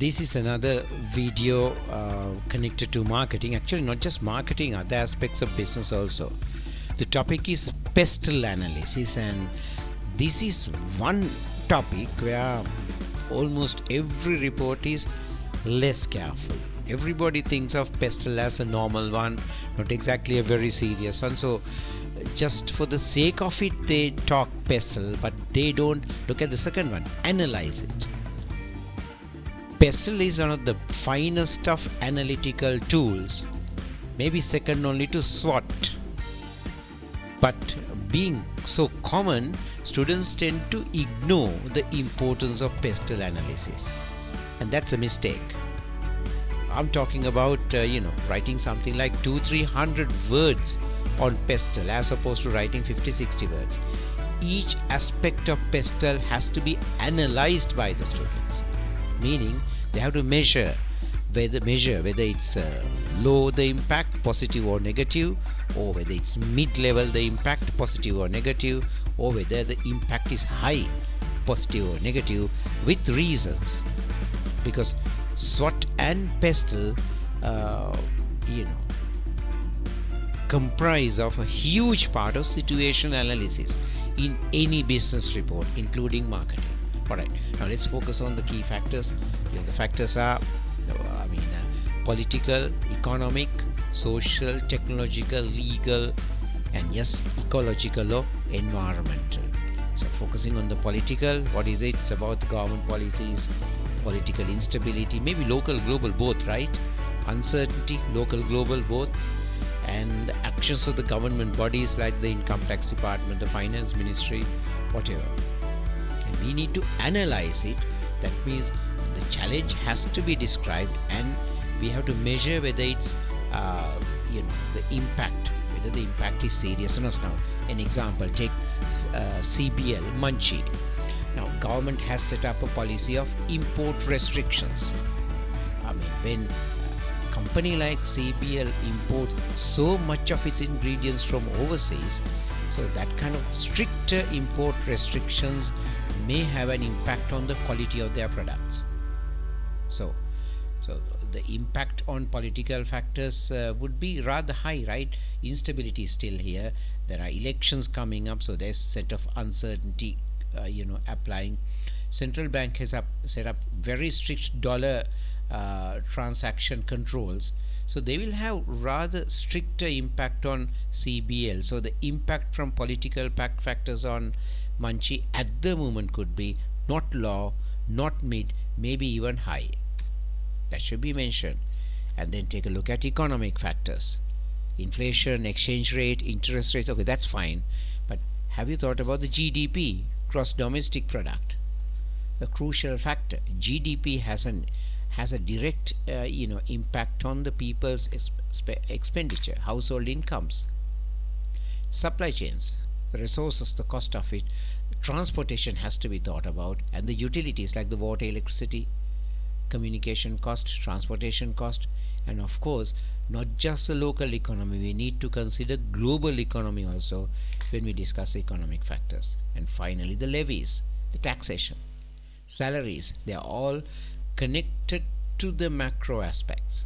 This is another video connected to marketing. Actually, not just marketing, other aspects of business also. The topic is PESTLE analysis, and this is one topic where almost every report is less careful. Everybody thinks of PESTLE as a normal one, not exactly a very serious one. So just for the sake of it, they talk PESTLE, but they don't look at the second one, analyze it. PESTLE is one of the finest of analytical tools, maybe second only to SWOT. But being so common, students tend to ignore the importance of PESTLE analysis, and that's a mistake. I'm talking about writing something like 200-300 words on PESTLE as opposed to writing 50-60 words. Each aspect of PESTLE has to be analyzed by the students, meaning they have to measure whether it's low the impact, positive or negative, or whether it's mid-level the impact, positive or negative, or whether the impact is high, positive or negative, with reasons. Because SWOT and PESTLE comprise of a huge part of situation analysis in any business report, including marketing. Alright, now let's focus on the key factors. The factors are political, economic, social, technological, legal, and yes, ecological or environmental. So focusing on the political, what is it? It's about the government policies, political instability, maybe local, global, both, right? Uncertainty, local, global, both, and the actions of the government bodies like the income tax department, the finance ministry, whatever. And we need to analyze it. That means the challenge has to be described, and we have to measure whether it's the impact, whether the impact is serious or not. Now, an example, take CBL, Munchie. Now, government has set up a policy of import restrictions. When a company like CBL imports so much of its ingredients from overseas, so that kind of stricter import restrictions may have an impact on the quality of their products. So the impact on political factors would be rather high, right? Instability is still here. There are elections coming up, so there's a set of uncertainty applying. Central bank has set up very strict dollar transaction controls, so they will have rather stricter impact on CBL. So the impact from political factors on Munchie at the moment could be not low, not mid, maybe even high. That should be mentioned. And then take a look at economic factors. Inflation, exchange rate, interest rates, okay, that's fine. But have you thought about the GDP, gross domestic product? The crucial factor. GDP has a direct impact on the people's expenditure, household incomes, supply chains, the resources, the cost of it. Transportation has to be thought about, and the utilities like the water, electricity, communication cost, transportation cost, and of course not just the local economy, we need to consider global economy also when we discuss economic factors. And finally, the levies, the taxation, salaries, they are all connected to the macro aspects.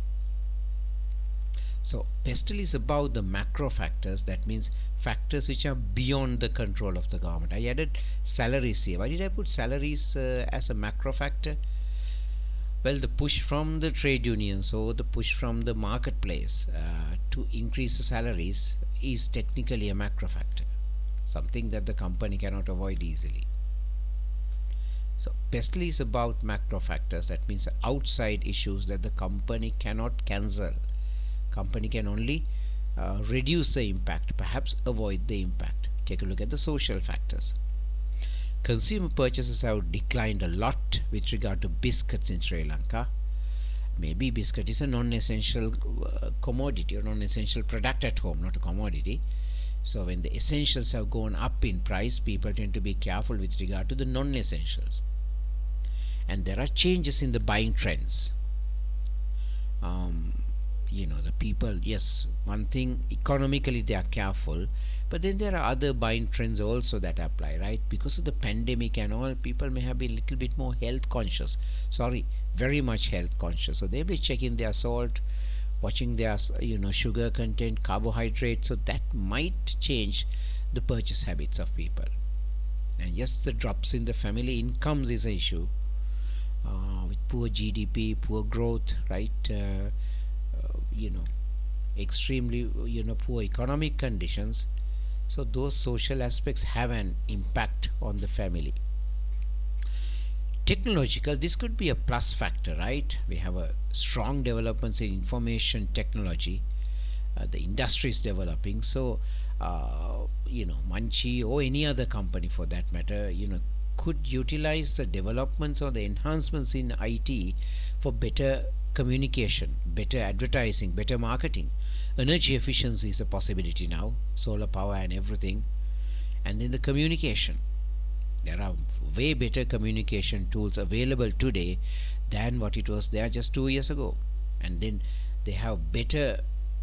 So PESTLE is about the macro factors, that means factors which are beyond the control of the government. I added salaries here. Why did I put salaries as a macro factor? Well, the push from the trade unions or the push from the marketplace to increase the salaries is technically a macro factor, something that the company cannot avoid easily. So PESTLE is about macro factors, that means outside issues that the company cannot cancel. Company can only reduce the impact, perhaps avoid the impact. Take a look at the social factors. Consumer purchases have declined a lot with regard to biscuits in Sri Lanka. Maybe biscuit is a non-essential commodity or non-essential product at home, not a commodity. So when the essentials have gone up in price, people tend to be careful with regard to the non-essentials. And there are changes in the buying trends. the people, yes, one thing, economically they are careful, but then there are other buying trends also that apply, right? Because of the pandemic and all, people may have been a little bit more health conscious. Sorry, very much health conscious. So they'll be checking their salt, watching their sugar content, carbohydrate. So that might change the purchase habits of people. And yes, the drops in the family incomes is an issue, with poor GDP, poor growth, right? You know, extremely poor economic conditions. So those social aspects have an impact on the family. Technological, this could be a plus factor, right? We have a strong developments in information technology. The industry is developing. So Munchie or any other company for that matter, could utilize the developments or the enhancements in IT for better communication, better advertising, better marketing. Energy efficiency is a possibility now, solar power and everything. And then the communication, there are way better communication tools available today than what it was there just 2 years ago. And then they have better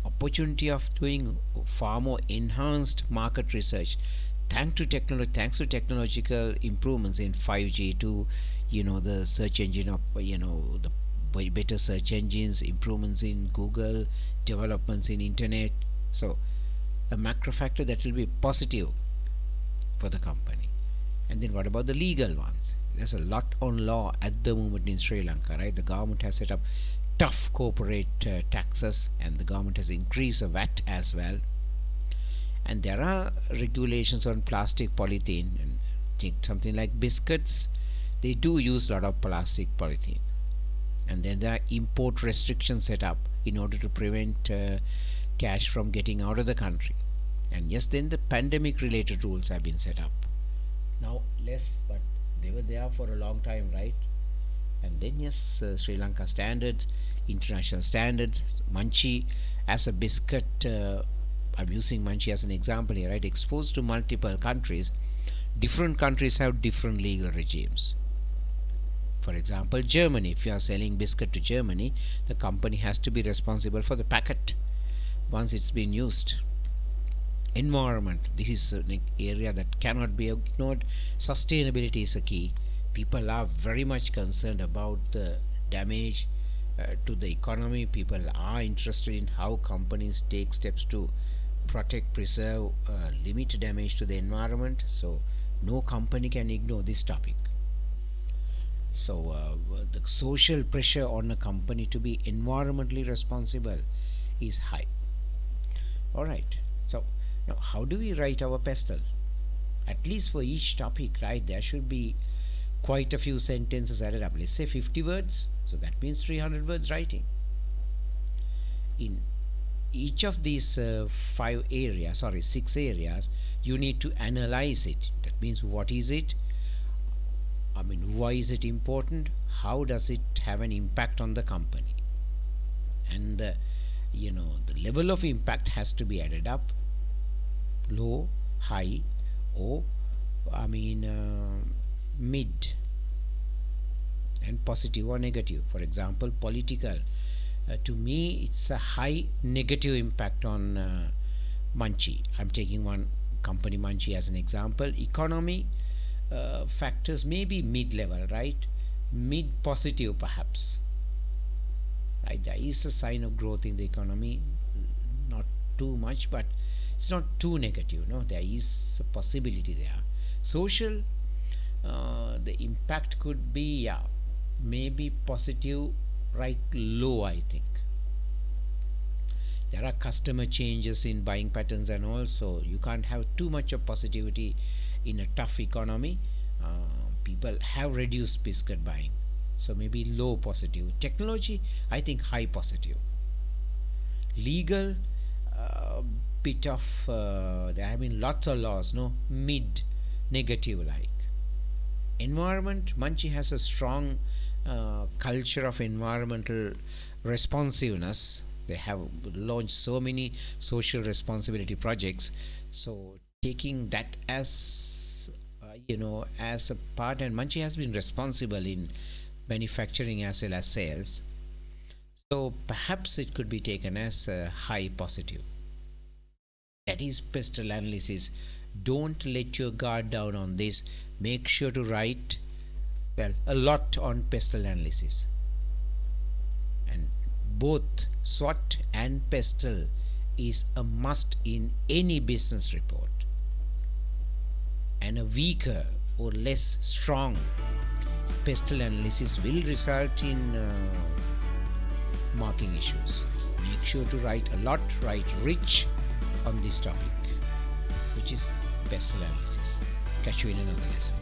opportunity of doing far more enhanced market research, thanks to technological improvements in 5G, to the search engine of the better search engines, improvements in Google, developments in internet. So a macro factor that will be positive for the company. And then what about the legal ones? There's a lot on law at the moment in Sri Lanka, right? The government has set up tough corporate taxes, and the government has increased the VAT as well. And there are regulations on plastic, polythene, and think something like biscuits. They do use a lot of plastic, polythene. And then there are import restrictions set up in order to prevent cash from getting out of the country. And yes, then the pandemic related rules have been set up. Now less, but they were there for a long time, right? And then yes, Sri Lanka standards, international standards. Munchie as a biscuit, I'm using Munchie as an example here, right? Exposed to multiple countries, different countries have different legal regimes. For example, Germany, if you are selling biscuit to Germany, the company has to be responsible for the packet once it's been used. Environment, this is an area that cannot be ignored. Sustainability is a key. People are very much concerned about the damage to the economy. People are interested in how companies take steps to protect, preserve, limit damage to the environment. So no company can ignore this topic. So the social pressure on a company to be environmentally responsible is high. All right. So now, how do we write our pestle? At least for each topic, right? There should be quite a few sentences added up. Let's say 50 words. So that means 300 words writing. In each of these 6 areas, you need to analyze it. That means, what is it? I mean, why is it important? How does it have an impact on the company? And the level of impact has to be added up: low, high, or mid, and positive or negative. For example, political. To me, it's a high negative impact on Munchie. I'm taking one company, Munchie, as an example. Economy factors may be mid-level, right? Mid positive, perhaps. Right? There is a sign of growth in the economy, not too much, but it's not too negative. No, there is a possibility there. Social, the impact could be maybe positive, right? Low, I think. There are customer changes in buying patterns, and also you can't have too much of positivity in a tough economy. People have reduced biscuit buying, so maybe low positive. Technology, I think high positive. Legal, bit of there have been lots of laws, no, mid negative. Like environment, Munchie has a strong culture of environmental responsiveness. They have launched so many social responsibility projects. So taking that as as a part, and Munchie has been responsible in manufacturing as well as sales. So perhaps it could be taken as a high positive. That is pestle analysis. Don't let your guard down on this. Make sure to write, well, a lot on pestle analysis. And both SWOT and pestle is a must in any business report. And a weaker or less strong pestle analysis will result in marking issues. Make sure to write a lot, write rich on this topic, which is pestle analysis. Catch you in another lesson.